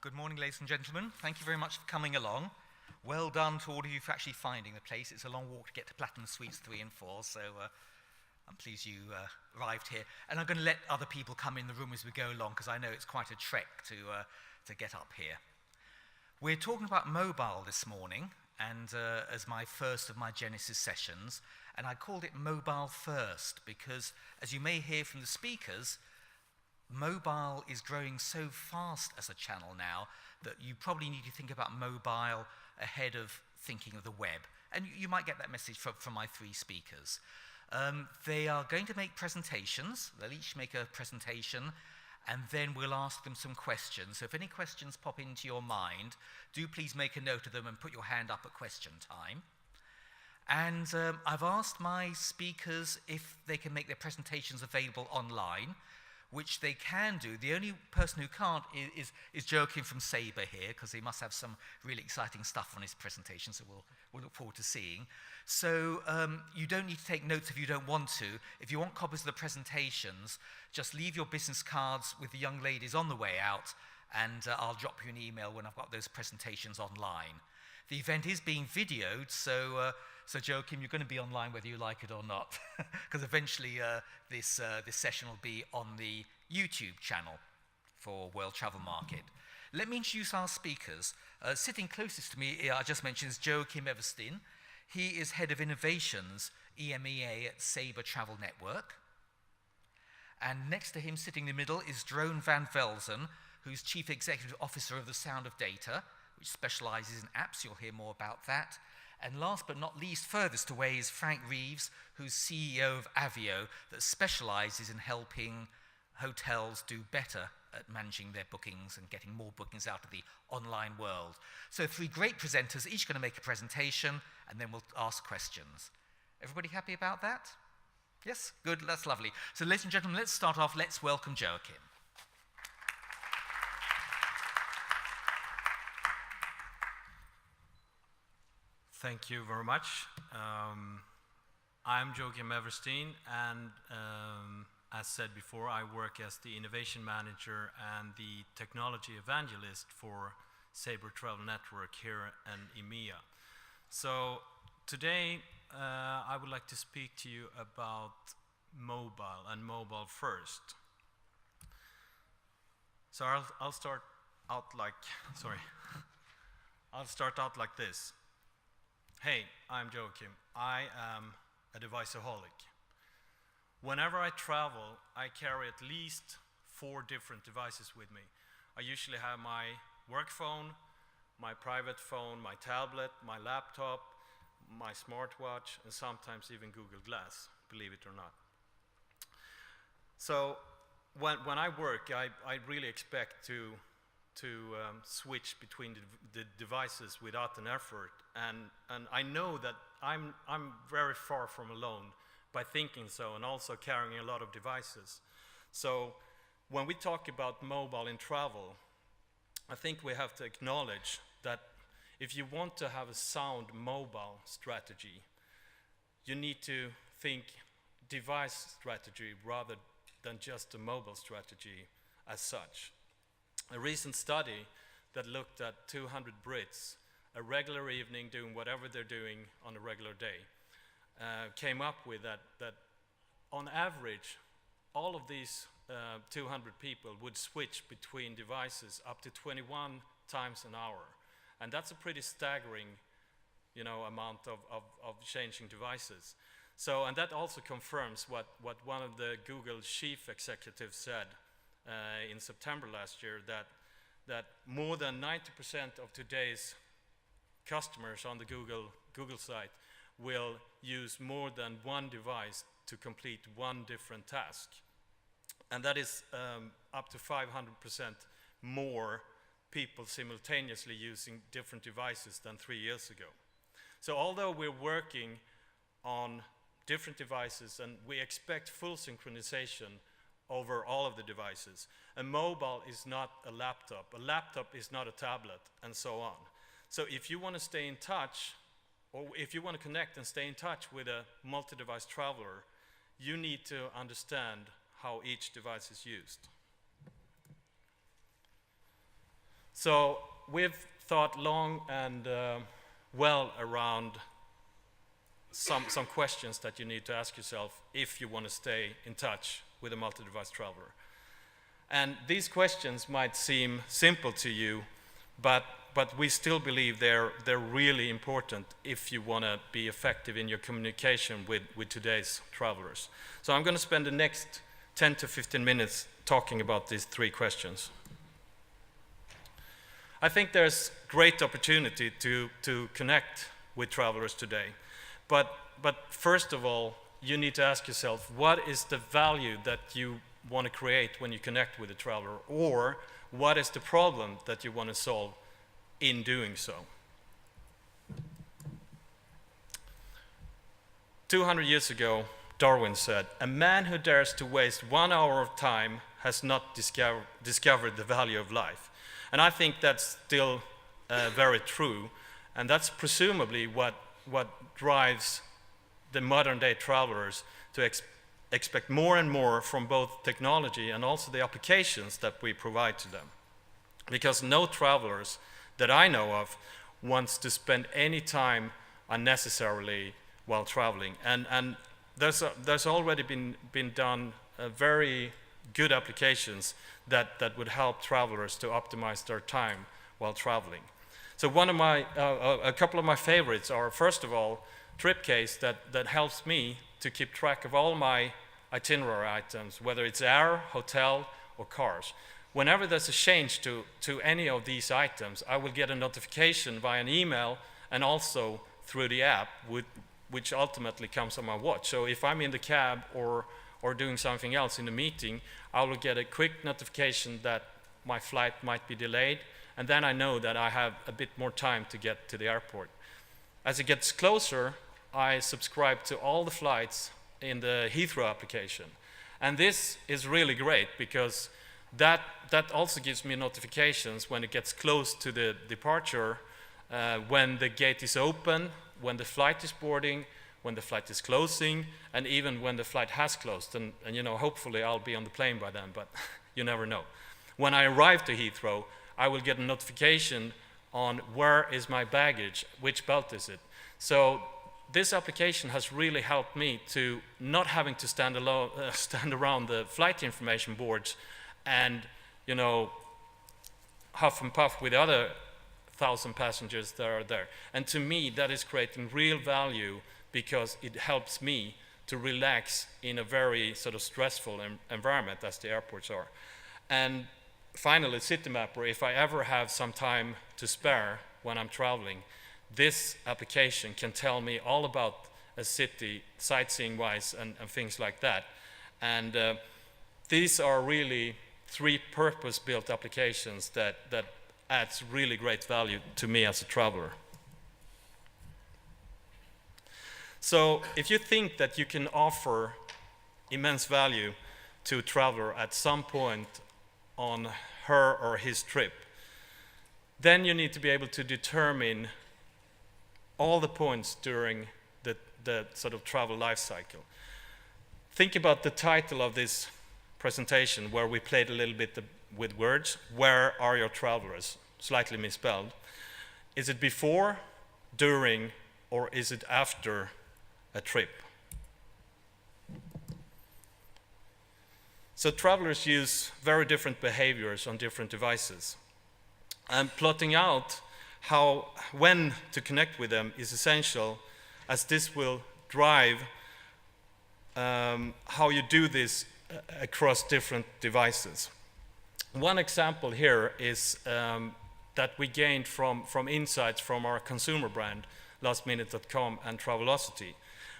Good morning, ladies and gentlemen. Thank you very much for coming along. Well done to all of you for actually finding the place. It's a long walk to get to Platinum Suites 3 and 4, so I'm pleased you arrived here. And I'm going to let other people come in the room as we go along, because I know it's quite a trek to get up here. We're talking about mobile this morning, and as my first of my Genesys sessions, and I called it Mobile First, because as you may hear from the speakers, mobile is growing so fast as a channel now that you probably need to think about mobile ahead of thinking of the web. And you might get that message from my three speakers. They are going to make presentations. They'll each make a presentation, and then we'll ask them some questions. So if any questions pop into your mind, do please make a note of them and put your hand up at question time. And I've asked my speakers if they can make their presentations available online, which they can do. The only person who can't is Joachim from Sabre here, because he must have some really exciting stuff on his presentation, so we'll look forward to seeing. So you don't need to take notes if you don't want to. If you want copies of the presentations, just leave your business cards with the young ladies on the way out, and I'll drop you an email when I've got those presentations online. The event is being videoed, so Joachim, you're going to be online whether you like it or not, because eventually this session will be on the YouTube channel for World Travel Market. Let me introduce our speakers. Sitting closest to me, I just mentioned, is Joachim Everstein. He is Head of Innovations, EMEA at Sabre Travel Network. And next to him, sitting in the middle, is Drone van Velzen, who's Chief Executive Officer of the Sound of Data, which specializes in apps. You'll hear more about that. And last but not least, furthest away, is Frank Reeves, who's CEO of Avio, that specializes in helping hotels do better at managing their bookings and getting more bookings out of the online world. So three great presenters, each going to make a presentation, and then we'll ask questions. Everybody happy about that? Yes? Good, that's lovely. So ladies and gentlemen, let's start off. Let's welcome Joachim. Thank you very much. I'm Joachim Everstein, and as said before, I work as the Innovation Manager and the Technology Evangelist for Sabre Travel Network here in EMEA. So today I would like to speak to you about mobile and mobile first. So I'll start out like, I'll start out like this. Hey, I'm Joachim. I am a deviceaholic. Whenever I travel, I carry at least 4 different devices with me. I usually have my work phone, my private phone, my tablet, my laptop, my smartwatch, and sometimes even Google Glass, believe it or not. So when I work, I really expect to switch between the devices without an effort, and I know that I'm very far from alone by thinking so, and also carrying a lot of devices. So when we talk about mobile in travel, I think we have to acknowledge that if you want to have a sound mobile strategy, you need to think device strategy rather than just a mobile strategy as such. A recent study that looked at 200 Brits, a regular evening doing whatever they're doing on a regular day, came up with that on average, all of these 200 people would switch between devices up to 21 times an hour. And that's a pretty staggering, amount of changing devices. So, and that also confirms what one of the Google chief executives said in September last year, that more than 90% of today's customers on the Google site will use more than one device to complete one different task. And that is up to 500% more people simultaneously using different devices than 3 years ago. So although we're working on different devices and we expect full synchronization over all of the devices, a mobile is not a laptop is not a tablet, and so on. So if you want to stay in touch, or if you want to connect and stay in touch with a multi-device traveler, you need to understand how each device is used. So we've thought long and well around some questions that you need to ask yourself if you want to stay in touch with a multi-device traveler. And these questions might seem simple to you, but we still believe they're really important if you want to be effective in your communication with today's travelers. So I'm going to spend the next 10 to 15 minutes talking about these 3 questions. I think there's great opportunity to connect with travelers today. But first of all, you need to ask yourself, what is the value that you want to create when you connect with a traveler? Or what is the problem that you want to solve in doing so? 200 years ago, Darwin said, "A man who dares to waste 1 hour of time has not discovered the value of life." And I think that's still very true, and that's presumably what drives the modern day travelers to expect more and more from both technology and also the applications that we provide to them. Because no travelers that I know of wants to spend any time unnecessarily while traveling. And there's already been done very good applications that would help travelers to optimize their time while traveling. So a couple of my favorites are, first of all, Tripcase that helps me to keep track of all my itinerary items, whether it's air, hotel, or cars. Whenever there's a change to any of these items, I will get a notification via an email and also through the app, which ultimately comes on my watch. So if I'm in the cab or doing something else in the meeting, I will get a quick notification that my flight might be delayed, and then I know that I have a bit more time to get to the airport. As it gets closer, I subscribe to all the flights in the Heathrow application. And this is really great because that also gives me notifications when it gets close to the departure, when the gate is open, when the flight is boarding, when the flight is closing, and even when the flight has closed. And you know, hopefully I'll be on the plane by then, but you never know. When I arrive to Heathrow, I will get a notification on where is my baggage, which belt is it. So this application has really helped me to not having to stand around the flight information boards and, you know, huff and puff with the other 1,000 passengers that are there. And to me, that is creating real value because it helps me to relax in a very sort of stressful environment as the airports are. And finally, Citymapper, if I ever have some time to spare when I'm traveling, this application can tell me all about a city, sightseeing-wise, and things like that. And these are really 3 purpose-built applications that adds really great value to me as a traveler. So if you think that you can offer immense value to a traveler at some point on her or his trip, then you need to be able to determine all the points during the sort of travel life cycle. Think about the title of this presentation where we played a little bit with words. Where are your travelers? Slightly misspelled. Is it before, during, or is it after a trip? So travelers use very different behaviors on different devices. And plotting out when to connect with them is essential, as this will drive how you do this across different devices. One example here is that we gained from insights from our consumer brand, lastminute.com and Travelocity.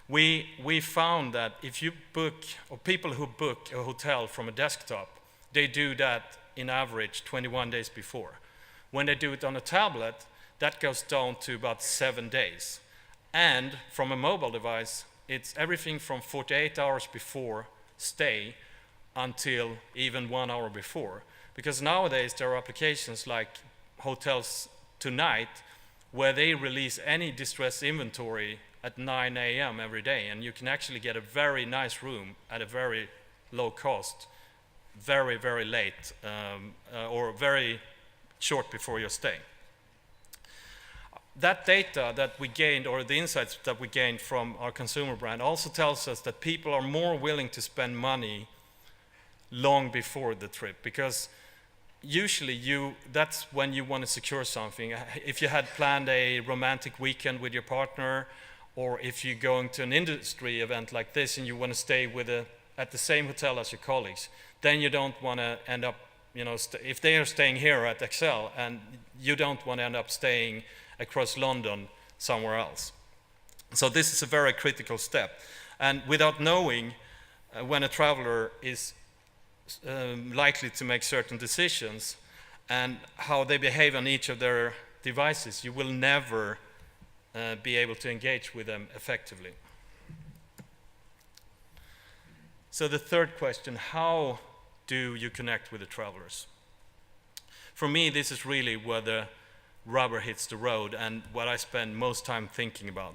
We found that if you book, or people who book a hotel from a desktop, they do that in average 21 days before. When they do it on a tablet, that goes down to about 7 days. And from a mobile device, it's everything from 48 hours before stay until even 1 hour before. Because nowadays there are applications like Hotels Tonight where they release any distress inventory at 9 a.m. every day, and you can actually get a very nice room at a very low cost, very, very late, or very short before your stay. That data that we gained, or the insights that we gained from our consumer brand, also tells us that people are more willing to spend money long before the trip, because usually that's when you want to secure something. If you had planned a romantic weekend with your partner, or if you're going to an industry event like this and you want to stay at the same hotel as your colleagues, then you don't want to end up, if they are staying here at Excel, and you don't want to end up staying across London somewhere else. So this is a very critical step. And without knowing when a traveler is likely to make certain decisions and how they behave on each of their devices, you will never be able to engage with them effectively. So the third question, how do you connect with the travelers? For me, this is really where the rubber hits the road and what I spend most time thinking about.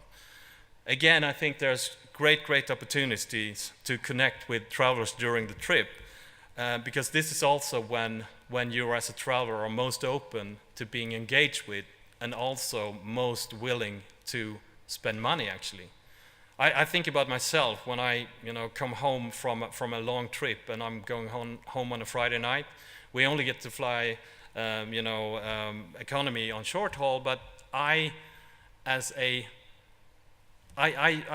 Again, I think there's great opportunities to connect with travelers during the trip, because this is also when you as a traveler are most open to being engaged with and also most willing to spend money, actually. I think about myself when I come home from a long trip and I'm going home on a Friday night. We only get to fly economy on short haul, but I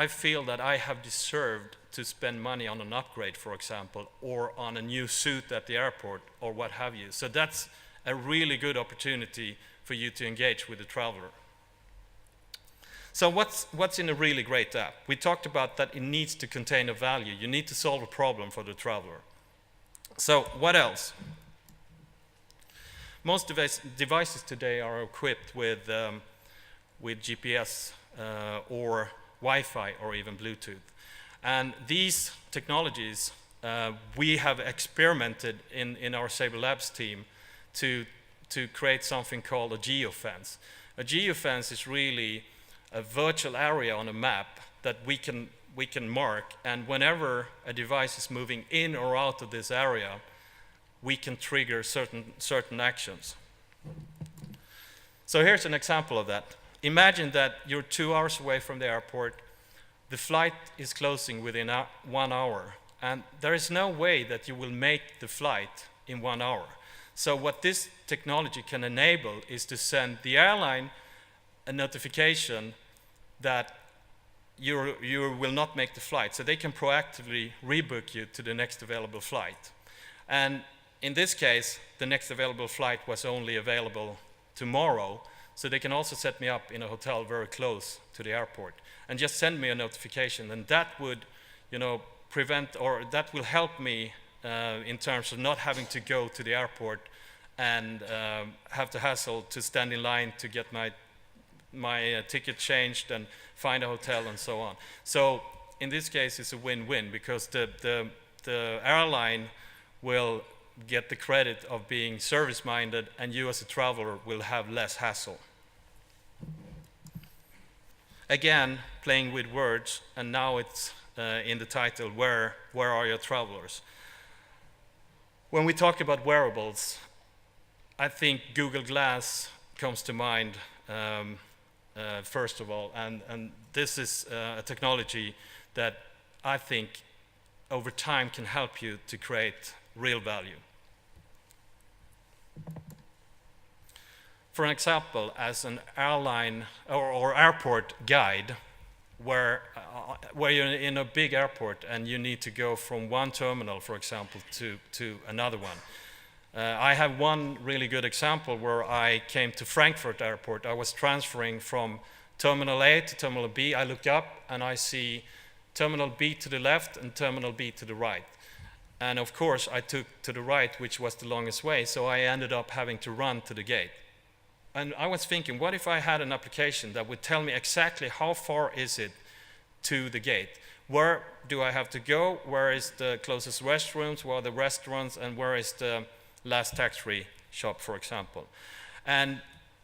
feel that I have deserved to spend money on an upgrade, for example, or on a new suit at the airport, or what have you. So that's a really good opportunity for you to engage with the traveler. So what's in a really great app? We talked about that it needs to contain a value. You need to solve a problem for the traveler. So what else? Most devices today are equipped with GPS or Wi-Fi or even Bluetooth. And these technologies, we have experimented in our Sabre Labs team to create something called a geofence. A geofence is really a virtual area on a map that we can mark, and whenever a device is moving in or out of this area, we can trigger certain actions. So here's an example of that. Imagine that you're 2 hours away from the airport, the flight is closing within 1 hour, and there is no way that you will make the flight in 1 hour. So what this technology can enable is to send the airline a notification that you will not make the flight, so they can proactively rebook you to the next available flight. And in this case, the next available flight was only available tomorrow, so they can also set me up in a hotel very close to the airport and just send me a notification, and that would, prevent, or that will help me in terms of not having to go to the airport and have to hassle to stand in line to get my ticket changed and find a hotel and so on. So in this case, it's a win-win, because the airline will get the credit of being service-minded, and you as a traveler will have less hassle. Again, playing with words, and now it's in the title, where are your travelers? When we talk about wearables, I think Google Glass comes to mind first of all, and this is a technology that I think over time can help you to create real value. For an example, as an airline or airport guide, where you're in a big airport and you need to go from one terminal, for example, to another one. I have one really good example where I came to Frankfurt Airport. I was transferring from Terminal A to Terminal B. I look up and I see Terminal B to the left and Terminal B to the right. And of course, I took to the right, which was the longest way, so I ended up having to run to the gate. And I was thinking, what if I had an application that would tell me exactly how far is it to the gate? Where do I have to go? Where is the closest restrooms? Where are the restaurants? And where is the last tax-free shop, for example? And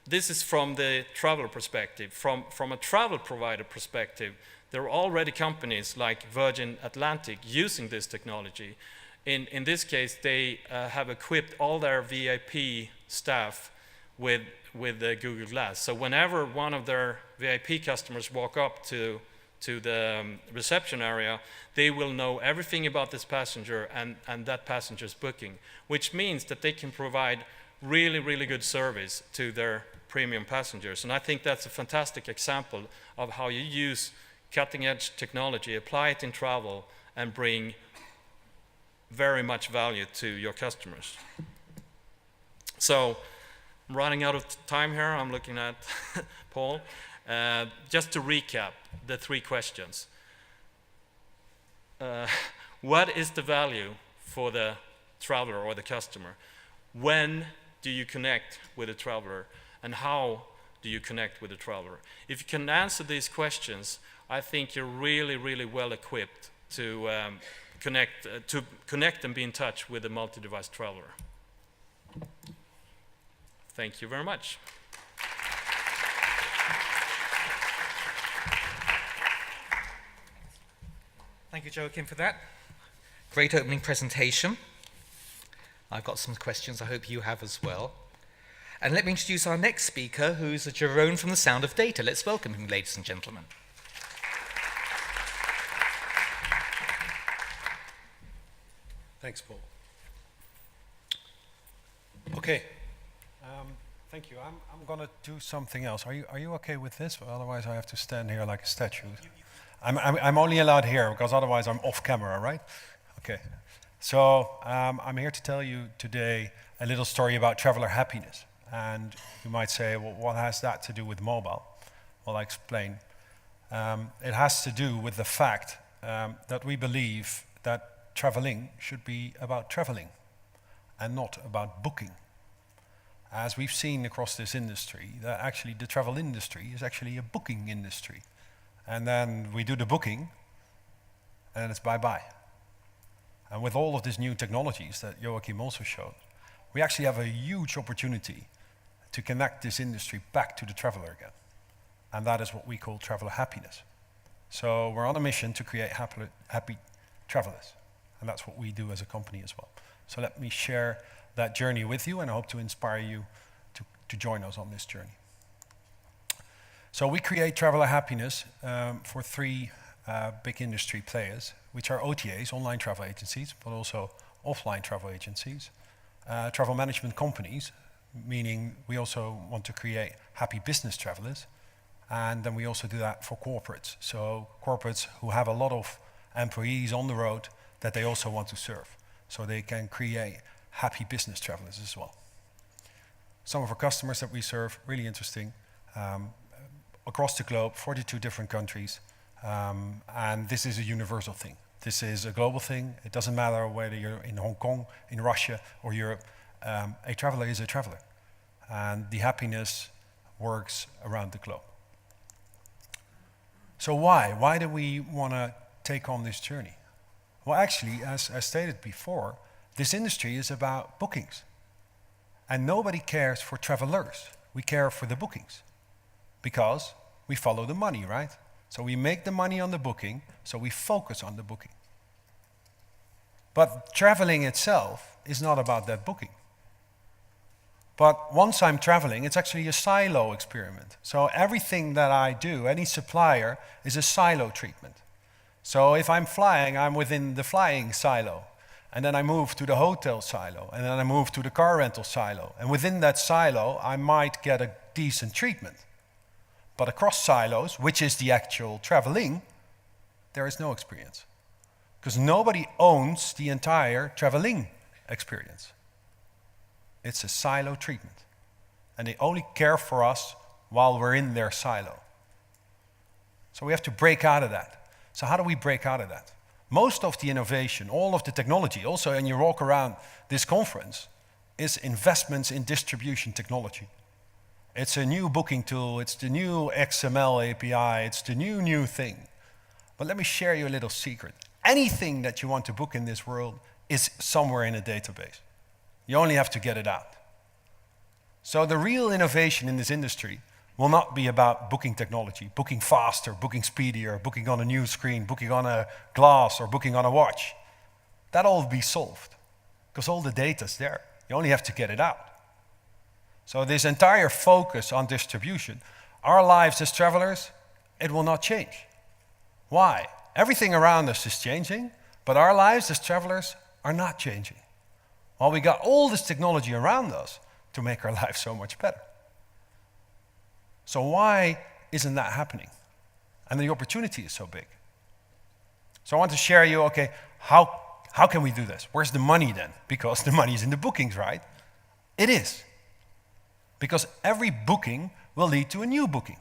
this is from the traveler perspective. From a travel provider perspective, there are already companies like Virgin Atlantic using this technology. In this case, they have equipped all their VIP staff with the Google Glass. So whenever one of their VIP customers walk up to the reception area, they will know everything about this passenger and that passenger's booking, which means that they can provide really, really good service to their premium passengers. And I think that's a fantastic example of how you use cutting-edge technology, apply it in travel, and bring very much value to your customers. So, I'm running out of time here. I'm looking at Paul. Just to recap the 3 questions. What is the value for the traveler or the customer? When do you connect with the traveler? And how do you connect with the traveler? If you can answer these questions, I think you're really, really well equipped to connect and be in touch with a multi-device traveler. Thank you very much. Thank you, Joachim, for that. Great opening presentation. I've got some questions. I hope you have as well. And let me introduce our next speaker, who's a Jerome from the Sound of Data. Let's welcome him, ladies and gentlemen. Thanks, Paul. Okay. Thank you. I'm going to do something else. Are you okay with this? Otherwise, I have to stand here like a statue. I'm only allowed here because otherwise I'm off camera, right? Okay. So I'm here to tell you today a little story about traveler happiness. And you might say, well, what has that to do with mobile? Well, I explain. It has to do with the fact that we believe that traveling should be about traveling and not about booking. As we've seen across this industry, that actually the travel industry is actually a booking industry. And then we do the booking and it's bye-bye. And with all of these new technologies that Joachim also showed, we actually have a huge opportunity to connect this industry back to the traveler again. And that is what we call traveler happiness. So we're on a mission to create happy travelers. And that's what we do as a company as well. So let me share that journey with you, and I hope to inspire you to join us on this journey. So we create traveler happiness for 3 big industry players, which are OTAs, online travel agencies, but also offline travel agencies, travel management companies, meaning we also want to create happy business travelers, and then we also do that for corporates. So corporates who have a lot of employees on the road that they also want to serve, so they can create happy business travelers as well. Some of our customers that we serve, really interesting, across the globe, 42 different countries, and this is a universal thing. This is a global thing. It doesn't matter whether you're in Hong Kong, in Russia, or Europe. A traveler is a traveler, and the happiness works around the globe. So why? Why do we want to take on this journey? Well, actually, as stated before, this industry is about bookings. And nobody cares for travelers. We care for the bookings. Because we follow the money, right? So we make the money on the booking, so we focus on the booking. But traveling itself is not about that booking. But once I'm traveling, it's actually a silo experiment. So everything that I do, any supplier, is a silo treatment. So if I'm flying, I'm within the flying silo. And then I move to the hotel silo. And then I move to the car rental silo. And within that silo, I might get a decent treatment. But across silos, which is the actual traveling, there is no experience. Because nobody owns the entire traveling experience. It's a silo treatment. And they only care for us while we're in their silo. So we have to break out of that. So how do we break out of that? Most of the innovation, all of the technology, also when you walk around this conference, is investments in distribution technology. It's a new booking tool, it's the new XML API, it's the new thing. But let me share you a little secret. Anything that you want to book in this world is somewhere in a database. You only have to get it out. So the real innovation in this industry will not be about booking technology, booking faster, booking speedier, booking on a new screen, booking on a glass, or booking on a watch. That'll all be solved, because all the data's there. You only have to get it out. So this entire focus on distribution, our lives as travelers, it will not change. Why? Everything around us is changing, but our lives as travelers are not changing. Well, we got all this technology around us to make our lives so much better. So why isn't that happening? And the opportunity is so big. So I want to share you, okay, how can we do this? Where's the money then? Because the money is in the bookings, right? It is. Because every booking will lead to a new booking.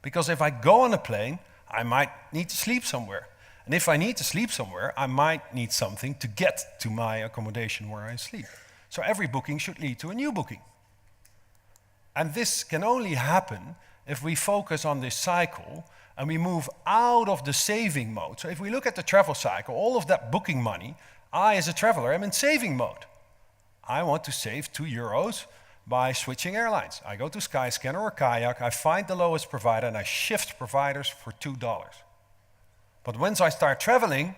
Because if I go on a plane, I might need to sleep somewhere. And if I need to sleep somewhere, I might need something to get to my accommodation where I sleep. So every booking should lead to a new booking. And this can only happen if we focus on this cycle and we move out of the saving mode. So if we look at the travel cycle, all of that booking money, I as a traveler am in saving mode. I want to save €2 by switching airlines. I go to Skyscanner or Kayak, I find the lowest provider and I shift providers for $2. But once I start traveling,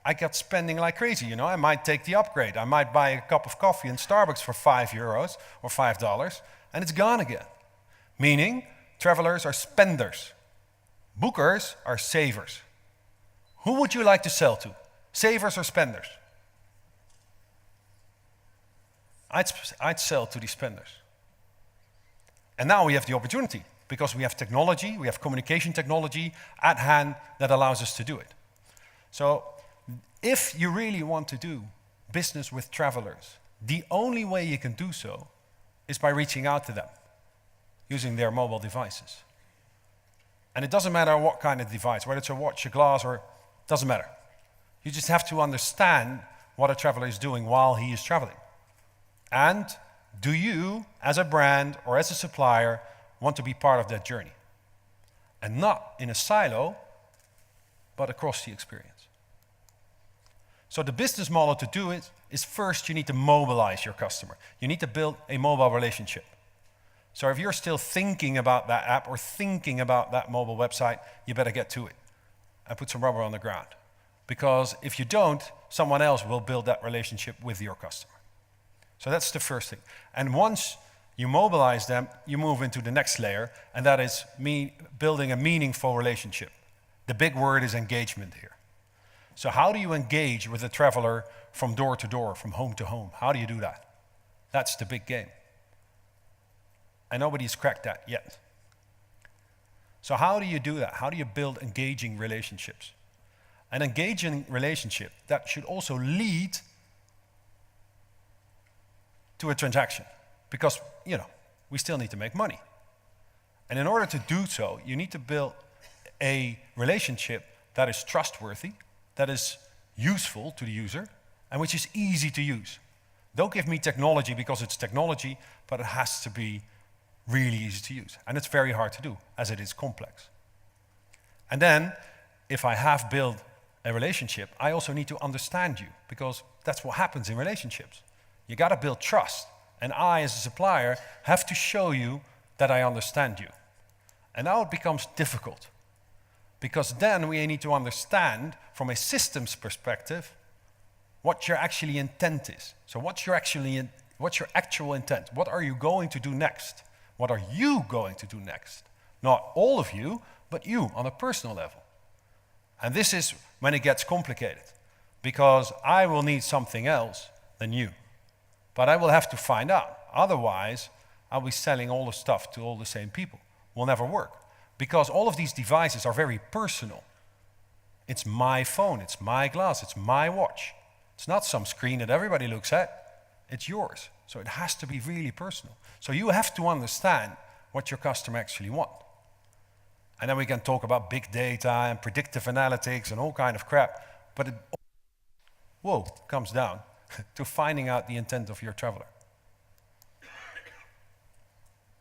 I get spending like crazy. You know, I might take the upgrade. I might buy a cup of coffee in Starbucks for €5 or $5, and it's gone again. Meaning, travelers are spenders. Bookers are savers. Who would you like to sell to? Savers or spenders? I'd sell to the spenders. And now we have the opportunity because we have technology, we have communication technology at hand that allows us to do it. So if you really want to do business with travelers, the only way you can do so is by reaching out to them using their mobile devices. And it doesn't matter what kind of device, whether it's a watch, a glass, or it doesn't matter. You just have to understand what a traveler is doing while he is traveling. And do you, as a brand or as a supplier, want to be part of that journey? And not in a silo, but across the experience. So the business model to do it is first you need to mobilize your customer. You need to build a mobile relationship. So if you're still thinking about that app or thinking about that mobile website, you better get to it and put some rubber on the ground. Because if you don't, someone else will build that relationship with your customer. So that's the first thing. And once you mobilize them, you move into the next layer, and that is building a meaningful relationship. The big word is engagement here. So how do you engage with a traveler from door to door, from home to home? How do you do that? That's the big game. And nobody's cracked that yet. So how do you do that? How do you build engaging relationships? An engaging relationship that should also lead to a transaction. Because, you know, we still need to make money. And in order to do so, you need to build a relationship that is trustworthy, that is useful to the user, and which is easy to use. Don't give me technology because it's technology, but it has to be really easy to use. And it's very hard to do, as it is complex. And then, if I have built a relationship, I also need to understand you, because that's what happens in relationships. You got to build trust. And I, as a supplier, have to show you that I understand you. And now it becomes difficult. Because then we need to understand, from a systems perspective, what your actually intent is. So what's your actual intent? What are you going to do next? What are you going to do next? Not all of you, but you on a personal level. And this is when it gets complicated. Because I will need something else than you. But I will have to find out. Otherwise, I'll be selling all the stuff to all the same people. Will never work. Because all of these devices are very personal. It's my phone, it's my glass, it's my watch. It's not some screen that everybody looks at. It's yours. So it has to be really personal. So you have to understand what your customer actually wants. And then we can talk about big data and predictive analytics and all kind of crap. But it comes down to finding out the intent of your traveler.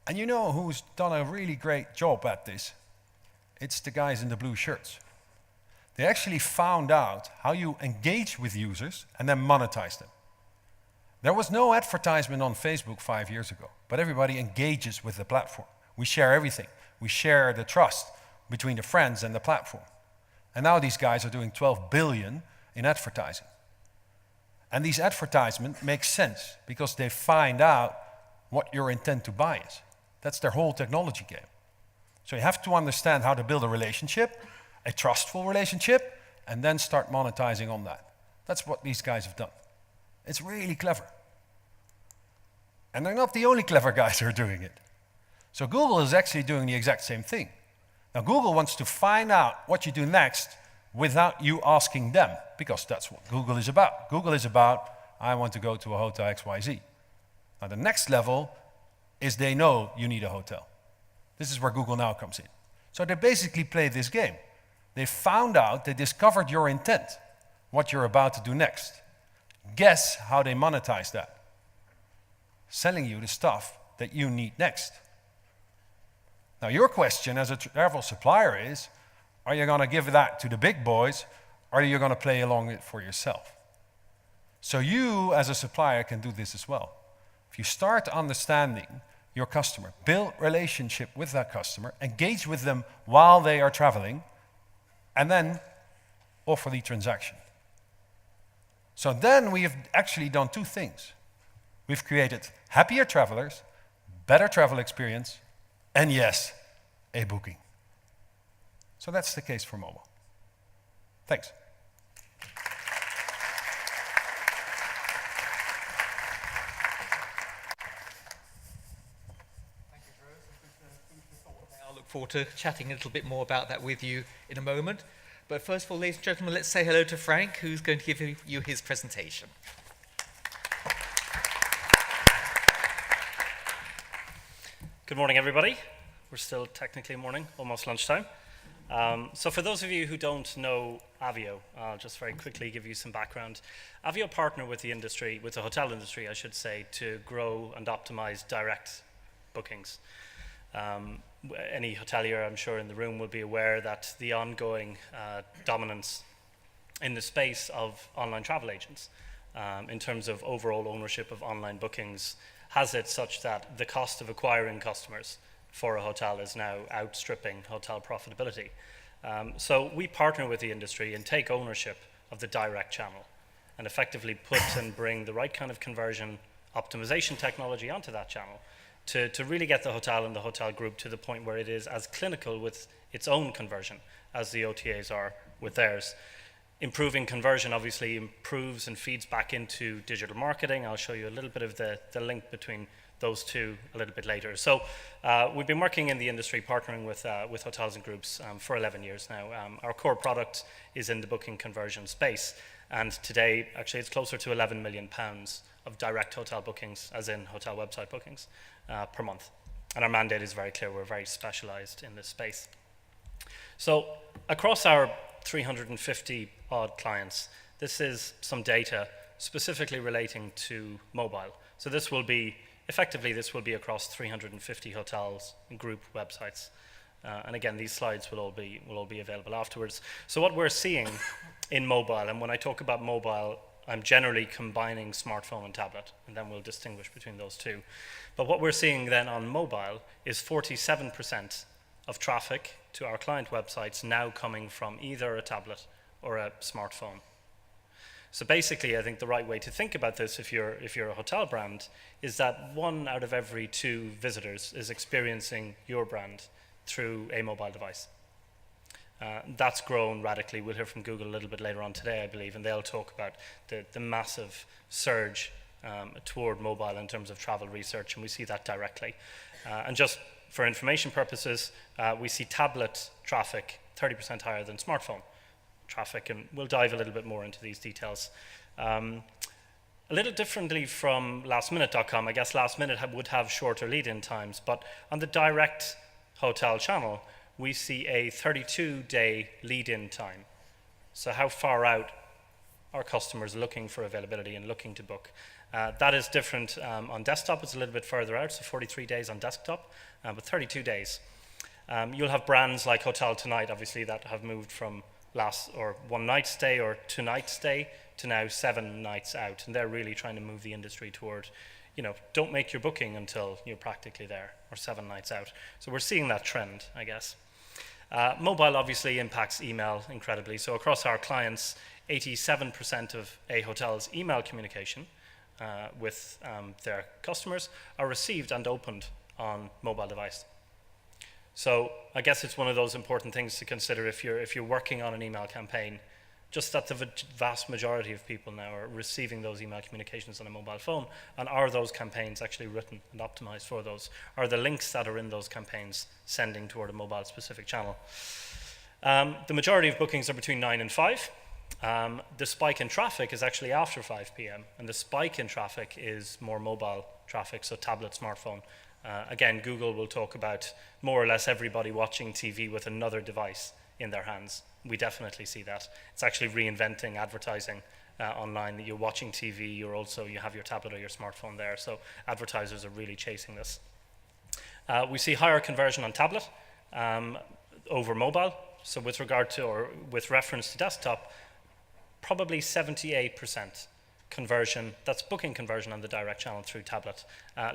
And you know who's done a really great job at this? It's the guys in the blue shirts. They actually found out how you engage with users and then monetize them. There was no advertisement on Facebook 5 years ago, but everybody engages with the platform. We share everything. We share the trust between the friends and the platform. And now these guys are doing 12 billion in advertising. And these advertisements make sense because they find out what your intent to buy is. That's their whole technology game. So you have to understand how to build a relationship, a trustful relationship, and then start monetizing on that. That's what these guys have done. It's really clever. And they're not the only clever guys who are doing it. So Google is actually doing the exact same thing. Now Google wants to find out what you do next without you asking them, because that's what Google is about. Google is about, I want to go to a hotel XYZ. Now the next level is they know you need a hotel. This is where Google Now comes in. So they basically play this game. They found out, they discovered your intent, what you're about to do next. Guess how they monetize that? Selling you the stuff that you need next. Now your question as a travel supplier is, are you going to give that to the big boys, or are you going to play along it for yourself? So you as a supplier can do this as well. If you start understanding your customer, build relationship with that customer, engage with them while they are traveling, and then offer the transaction. So then we have actually done two things. We've created happier travelers, better travel experience, and yes, a booking. So that's the case for mobile. Thanks. I'll look forward to chatting a little bit more about that with you in a moment. But first of all, ladies and gentlemen, let's say hello to Frank, who's going to give you his presentation. Good morning, everybody. We're still technically morning, almost lunchtime. So for those of you who don't know Avio, I'll just very quickly give you some background. Avio partner with the industry, with the hotel industry, I should say, to grow and optimize direct bookings. Any hotelier, I'm sure, in the room will be aware that the ongoing dominance in the space of online travel agents in terms of overall ownership of online bookings has it such that the cost of acquiring customers for a hotel is now outstripping hotel profitability. So we partner with the industry and take ownership of the direct channel and effectively put and bring the right kind of conversion optimization technology onto that channel to really get the hotel and the hotel group to the point where it is as clinical with its own conversion as the OTAs are with theirs. Improving conversion obviously improves and feeds back into digital marketing. I'll show you a little bit of the link between those two a little bit later. So we've been working in the industry, partnering with hotels and groups for 11 years now. Our core product is in the booking conversion space. And today, actually, it's closer to £11 million of direct hotel bookings, as in hotel website bookings, per month. And our mandate is very clear. We're very specialized in this space. So across our 350 odd clients, this is some data specifically relating to mobile. So this will be, effectively, this will be across 350 hotels and group websites. And again, these slides will all be available afterwards. So what we're seeing in mobile, and when I talk about mobile, I'm generally combining smartphone and tablet, and then we'll distinguish between those two. But what we're seeing then on mobile is 47% of traffic to our client websites now coming from either a tablet or a smartphone. So basically, I think the right way to think about this, if you're a hotel brand, is that 1 out of every 2 visitors is experiencing your brand through a mobile device. That's grown radically. We'll hear from Google a little bit later on today, I believe, and they'll talk about the massive surge toward mobile in terms of travel research, and we see that directly. And just for information purposes, we see tablet traffic 30% higher than smartphone traffic, and we'll dive a little bit more into these details. A little differently from lastminute.com, I guess Last Minute would have shorter lead-in times, but on the direct hotel channel, we see a 32-day lead-in time. So how far out are customers looking for availability and looking to book? That is different on desktop. It's a little bit further out, so 43 days on desktop, but 32 days. You'll have brands like Hotel Tonight, obviously, that have moved from one night stay or 2 night stay to now 7 nights out, and they're really trying to move the industry toward, don't make your booking until you're practically there, or 7 nights out. So we're seeing that trend, I guess. Mobile obviously impacts email incredibly. So across our clients, 87% of a hotel's email communication with their customers are received and opened on mobile device. So I guess it's one of those important things to consider if you're working on an email campaign, just that the vast majority of people now are receiving those email communications on a mobile phone, and are those campaigns actually written and optimized for those? Are the links that are in those campaigns sending toward a mobile specific channel? The majority of bookings are between 9 and 5. The spike in traffic is actually after 5 p.m. and the spike in traffic is more mobile traffic, so tablet, smartphone. Again, Google will talk about more or less everybody watching TV with another device in their hands. We definitely see that. It's actually reinventing advertising online, that you're watching TV, you have your tablet or your smartphone there, so advertisers are really chasing this. We see higher conversion on tablet over mobile, so with regard to, or with reference to desktop, probably 78% conversion, that's booking conversion on the direct channel through tablet,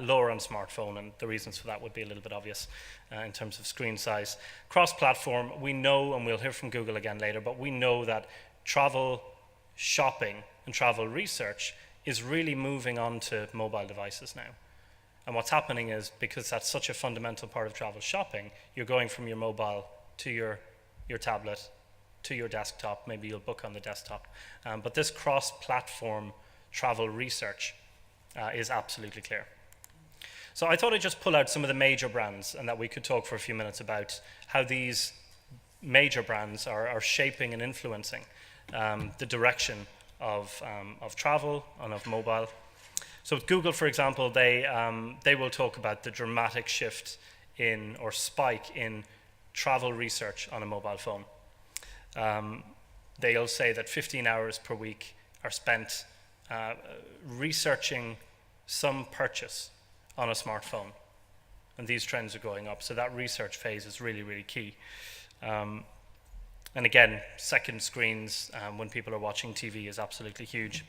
lower on smartphone, and the reasons for that would be a little bit obvious in terms of screen size. Cross-platform, we know, and we'll hear from Google again later, but we know that travel shopping and travel research is really moving on to mobile devices now. And what's happening is, because that's such a fundamental part of travel shopping, you're going from your mobile to your tablet, to your desktop, maybe you'll book on the desktop. But this cross-platform travel research is absolutely clear. So I thought I'd just pull out some of the major brands and that we could talk for a few minutes about how these major brands are shaping and influencing the direction of travel and of mobile. So with Google, for example, they will talk about the dramatic shift in, or spike in, travel research on a mobile phone. They'll say that 15 hours per week are spent researching some purchase on a smartphone. And these trends are going up. So that research phase is really, really key. And again, second screens when people are watching TV is absolutely huge.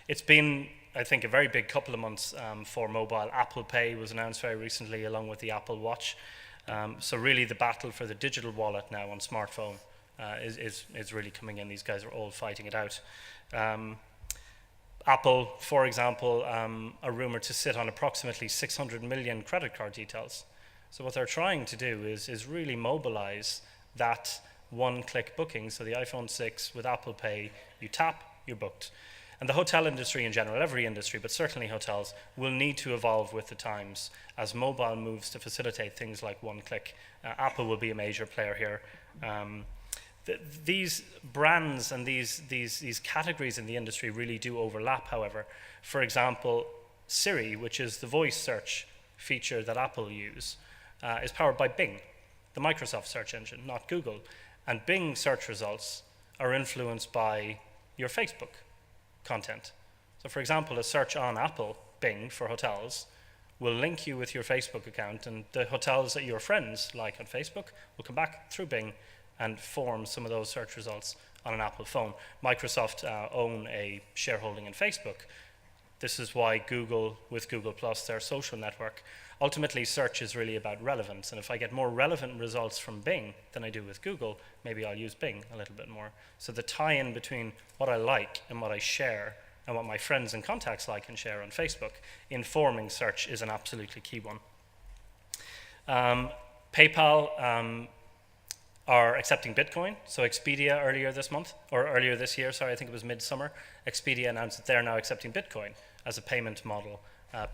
It's been, I think, a very big couple of months for mobile. Apple Pay was announced very recently along with the Apple Watch. So really the battle for the digital wallet now on smartphone is really coming in. These guys are all fighting it out. Apple, for example, are rumored to sit on approximately 600 million credit card details. So what they're trying to do is really mobilize that one-click booking. So the iPhone 6 with Apple Pay, you tap, you're booked. And the hotel industry in general, every industry, but certainly hotels, will need to evolve with the times as mobile moves to facilitate things like one-click. Apple will be a major player here. These brands and these categories in the industry really do overlap, however. For example, Siri, which is the voice search feature that Apple use, is powered by Bing, the Microsoft search engine, not Google. And Bing search results are influenced by your Facebook content. So for example, a search on Apple, Bing, for hotels, will link you with your Facebook account, and the hotels that your friends like on Facebook will come back through Bing and form some of those search results on an Apple phone. Microsoft own a shareholding in Facebook. This is why Google, with Google+, their social network, ultimately search is really about relevance. And if I get more relevant results from Bing than I do with Google, maybe I'll use Bing a little bit more. So the tie-in between what I like and what I share and what my friends and contacts like and share on Facebook, informing search is an absolutely key one. PayPal are accepting Bitcoin. So Expedia earlier this year, I think it was midsummer, Expedia announced that they're now accepting Bitcoin as a payment model.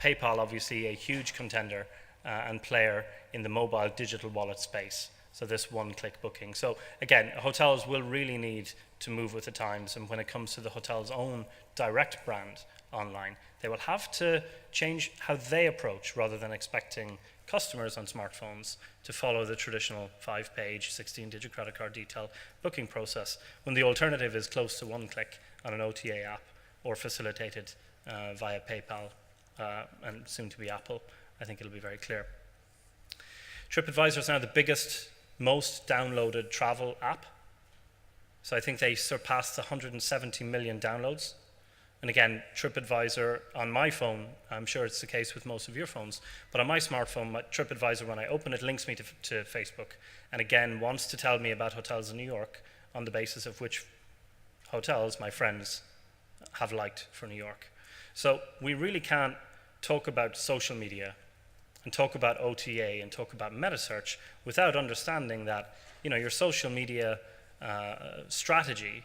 PayPal, obviously a huge contender and player in the mobile digital wallet space. So this one-click booking. So again, hotels will really need to move with the times, and when it comes to the hotel's own direct brand online, they will have to change how they approach, rather than expecting customers on smartphones to follow the traditional 5-page, 16-digit credit card detail booking process, when the alternative is close to one click on an OTA app or facilitated via PayPal and soon to be Apple. I think it'll be very clear. TripAdvisor is now the biggest, most downloaded travel app. So I think they surpassed 170 million downloads. And again, TripAdvisor on my phone, I'm sure it's the case with most of your phones, but on my smartphone, my TripAdvisor, when I open it, links me to Facebook. And again, wants to tell me about hotels in New York on the basis of which hotels my friends have liked for New York. So we really can't talk about social media and talk about OTA and talk about meta search without understanding that, you know, your social media strategy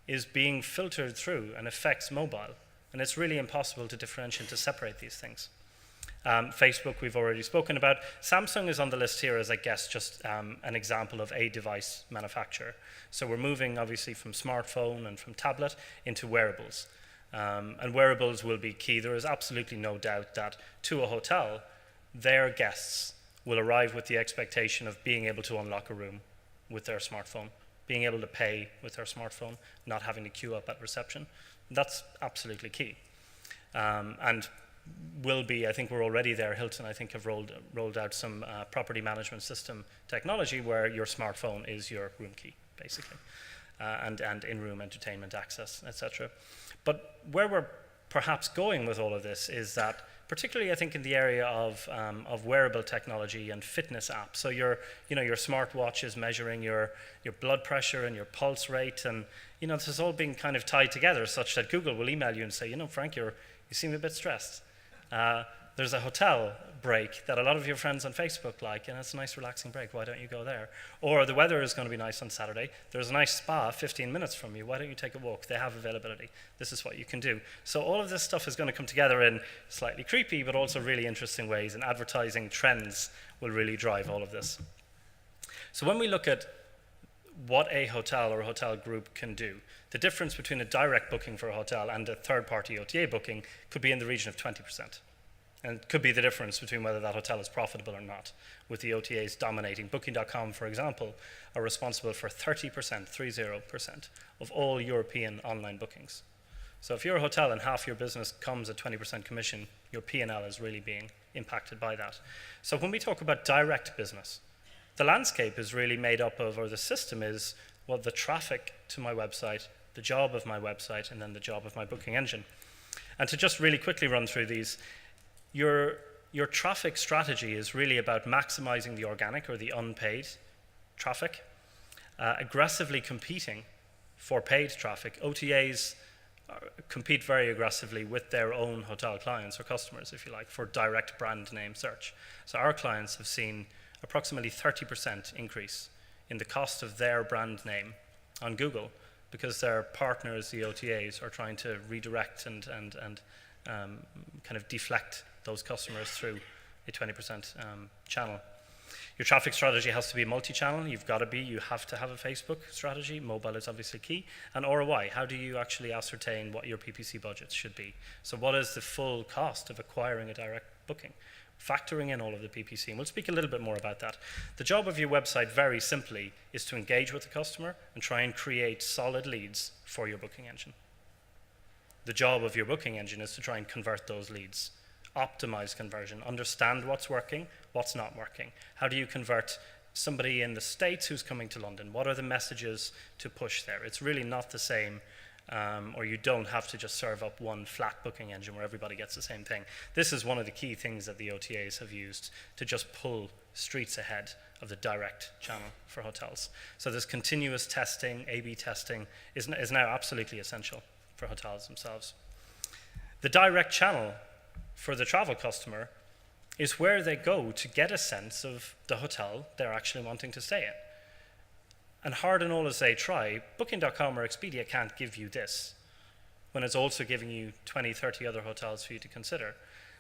is being filtered through and affects mobile. And it's really impossible to differentiate, to separate these things. Facebook, we've already spoken about. Samsung is on the list here as, I guess, just an example of a device manufacturer. So we're moving, obviously, from smartphone and from tablet into wearables. And wearables will be key. There is absolutely no doubt that to a hotel, their guests will arrive with the expectation of being able to unlock a room with their smartphone, being able to pay with their smartphone, not having to queue up at reception. That's absolutely key. And will be, I think we're already there. Hilton, I think, have rolled out some property management system technology where your smartphone is your room key, basically, and in-room entertainment access, etc. But where we're perhaps going with all of this is that, particularly I think in the area of wearable technology and fitness apps. So your smartwatch is measuring your blood pressure and your pulse rate, and this is all being kind of tied together such that Google will email you and say, Frank, you seem a bit stressed. There's a hotel break that a lot of your friends on Facebook like, and it's a nice relaxing break. Why don't you go there? Or the weather is going to be nice on Saturday. There's a nice spa 15 minutes from you. Why don't you take a walk? They have availability. This is what you can do. So all of this stuff is going to come together in slightly creepy, but also really interesting ways, and advertising trends will really drive all of this. So when we look at what a hotel or a hotel group can do, the difference between a direct booking for a hotel and a third-party OTA booking could be in the region of 20%. And it could be the difference between whether that hotel is profitable or not, with the OTAs dominating. Booking.com, for example, are responsible for 30% of all European online bookings. So if you're a hotel and half your business comes at 20% commission, your P&L is really being impacted by that. So when we talk about direct business, the landscape is really made up of, or the system is, well, the traffic to my website, the job of my website, and then the job of my booking engine. And to just really quickly run through these, your traffic strategy is really about maximizing the organic or the unpaid traffic, aggressively competing for paid traffic. OTAs compete very aggressively with their own hotel clients or customers, if you like, for direct brand name search. So our clients have seen approximately 30% increase in the cost of their brand name on Google because their partners, the OTAs, are trying to redirect and kind of deflect those customers through a 20% channel. Your traffic strategy has to be multi-channel. You have to have a Facebook strategy. Mobile is obviously key. And ROI, how do you actually ascertain what your PPC budgets should be? So what is the full cost of acquiring a direct booking? Factoring in all of the PPC, and we'll speak a little bit more about that. The job of your website, very simply, is to engage with the customer and try and create solid leads for your booking engine. The job of your booking engine is to try and convert those leads, optimize conversion, understand what's working, what's not working. How do you convert somebody in the States who's coming to London? What are the messages to push there? It's really not the same. Or you don't have to just serve up one flat booking engine where everybody gets the same thing. This is one of the key things that the OTAs have used to just pull streets ahead of the direct channel for hotels. So this continuous testing, A/B testing, is now absolutely essential for hotels themselves. The direct channel for the travel customer is where they go to get a sense of the hotel they're actually wanting to stay in. And hard and all as they try, Booking.com or Expedia can't give you this when it's also giving you 20, 30 other hotels for you to consider.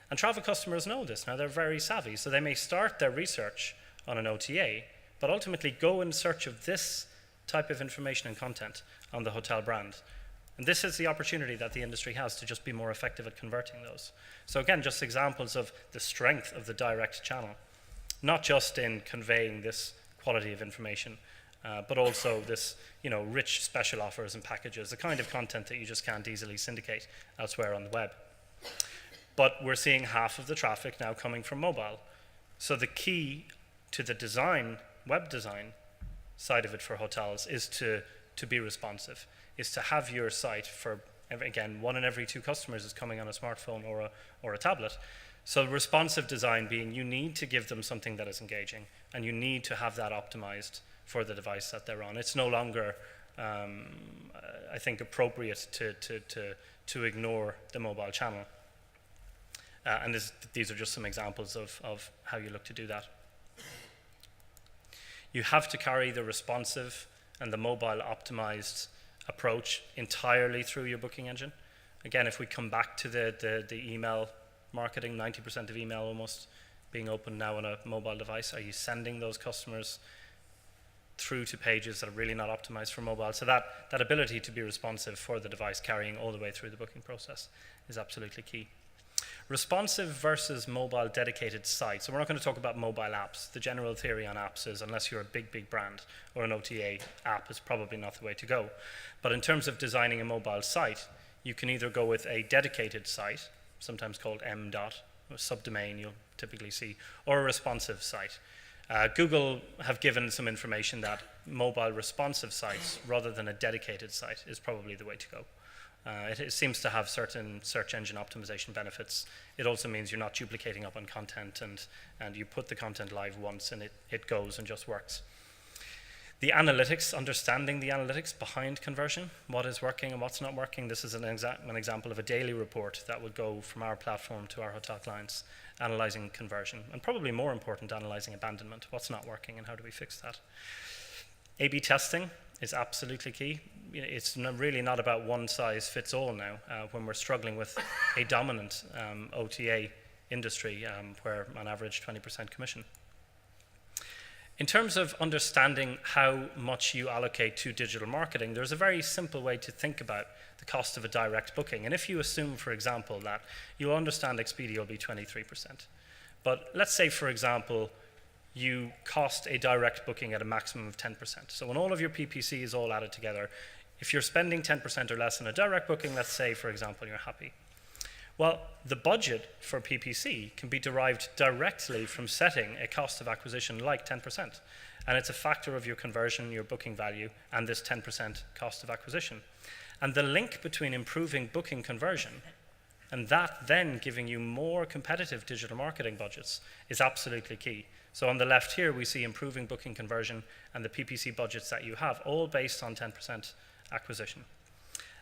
And travel customers know this now. They're very savvy. So they may start their research on an OTA, but ultimately go in search of this type of information and content on the hotel brand. And this is the opportunity that the industry has to just be more effective at converting those. So again, just examples of the strength of the direct channel, not just in conveying this quality of information, but also this, rich special offers and packages, the kind of content that you just can't easily syndicate elsewhere on the web. But we're seeing half of the traffic now coming from mobile. So the key to the web design side of it for hotels is to be responsive, is to have your site for, again, 1 in every 2 customers is coming on a smartphone or a tablet. So responsive design being you need to give them something that is engaging, and you need to have that optimized for the device that they're on. It's no longer, I think, appropriate to to ignore the mobile channel. And these are just some examples of how you look to do that. You have to carry the responsive and the mobile optimized approach entirely through your booking engine. Again, if we come back to the email marketing, 90% of email almost being opened now on a mobile device, are you sending those customers through to pages that are really not optimized for mobile? So that ability to be responsive for the device carrying all the way through the booking process is absolutely key. Responsive versus mobile dedicated sites. So we're not going to talk about mobile apps. The general theory on apps is unless you're a big brand or an OTA, app is probably not the way to go. But in terms of designing a mobile site, you can either go with a dedicated site, sometimes called M. a subdomain you'll typically see, or a responsive site. Google have given some information that mobile responsive sites, rather than a dedicated site, is probably the way to go. It seems to have certain search engine optimization benefits. It also means you're not duplicating up on content, and you put the content live once and it goes and just works. The analytics, understanding the analytics behind conversion, what is working and what's not working. This is an example of a daily report that would go from our platform to our hotel clients, analyzing conversion, and probably more important, analyzing abandonment, what's not working and how do we fix that. A/B testing is absolutely key. It's really not about one size fits all now when we're struggling with a dominant OTA industry where on average 20% commission. In terms of understanding how much you allocate to digital marketing, there's a very simple way to think about the cost of a direct booking. And if you assume, for example, that you'll understand Expedia will be 23%. But let's say, for example, you cost a direct booking at a maximum of 10%. So when all of your PPC is all added together, if you're spending 10% or less on a direct booking, let's say, for example, you're happy. Well, the budget for PPC can be derived directly from setting a cost of acquisition like 10%. And it's a factor of your conversion, your booking value, and this 10% cost of acquisition. And the link between improving booking conversion and that then giving you more competitive digital marketing budgets is absolutely key. So on the left here, we see improving booking conversion and the PPC budgets that you have, all based on 10% acquisition.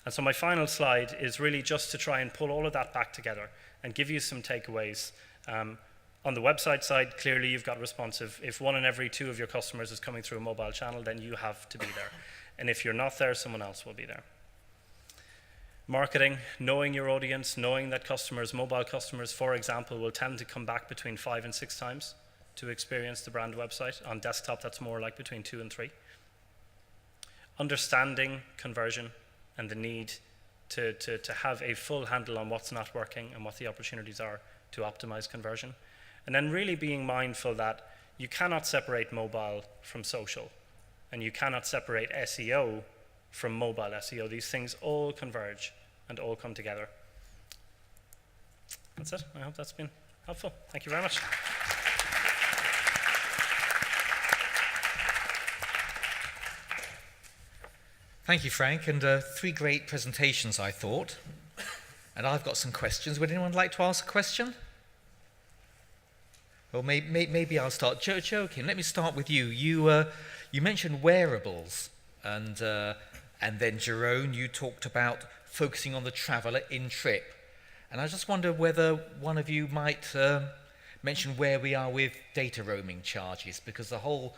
And so my final slide is really just to try and pull all of that back together and give you some takeaways. On the website side, clearly you've got responsive. If 1 in every 2 of your customers is coming through a mobile channel, then you have to be there. And if you're not there, someone else will be there. Marketing, knowing your audience, knowing that customers, mobile customers, for example, will tend to come back between 5 and 6 times to experience the brand website. On desktop, that's more like between 2 and 3. Understanding conversion and the need to have a full handle on what's not working and what the opportunities are to optimize conversion. And then really being mindful that you cannot separate mobile from social, and you cannot separate SEO from mobile SEO. These things all converge and all come together. That's it. I hope that's been helpful. Thank you very much. Thank you, Frank, and 3 great presentations, I thought. And I've got some questions. Would anyone like to ask a question? Well, maybe I'll start. Joking. Let me start with you. You mentioned wearables, and then Jerome, you talked about focusing on the traveller in trip. And I just wonder whether one of you might mention where we are with data roaming charges, because the whole